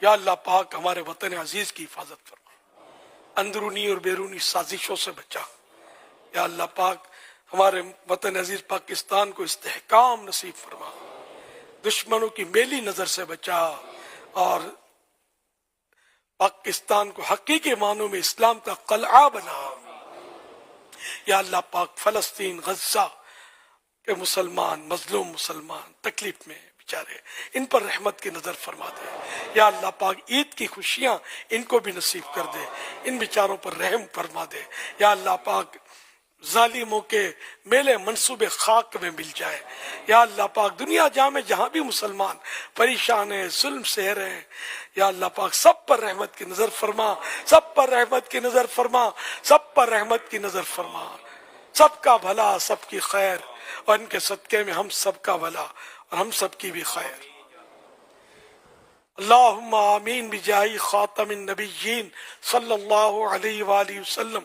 یا اللہ پاک ہمارے وطن عزیز کی حفاظت فرما، اندرونی اور بیرونی سازشوں سے بچا۔ یا اللہ پاک ہمارے وطن عزیز پاکستان کو استحکام نصیب فرما، دشمنوں کی میلی نظر سے بچا، اور پاکستان کو حقیقی معنوں میں اسلام کا قلعہ بنا۔ یا اللہ پاک فلسطین، غزہ کے مسلمان، مظلوم مسلمان تکلیف میں بیچارے، ان پر رحمت کی نظر فرما دے۔ یا اللہ پاک عید کی خوشیاں ان کو بھی نصیب کر دے، ان بیچاروں پر رحم فرما دے۔ یا اللہ پاک ظالموں کے میلے منصوبے خاک میں مل جائے۔ یا اللہ پاک دنیا جہاں میں جہاں بھی مسلمان پریشان ہیں، ظلم سہ رہے ہیں، یا اللہ پاک سب پر رحمت کی نظر فرما، سب پر رحمت کی نظر فرما، سب پر رحمت کی نظر فرما۔ سب کا بھلا، سب کی خیر، اور ان کے صدقے میں ہم سب کا بھلا اور ہم سب کی بھی خیر۔ اللہم آمین بجاہ خاتم النبیین صلی اللہ علیہ وآلہ وسلم۔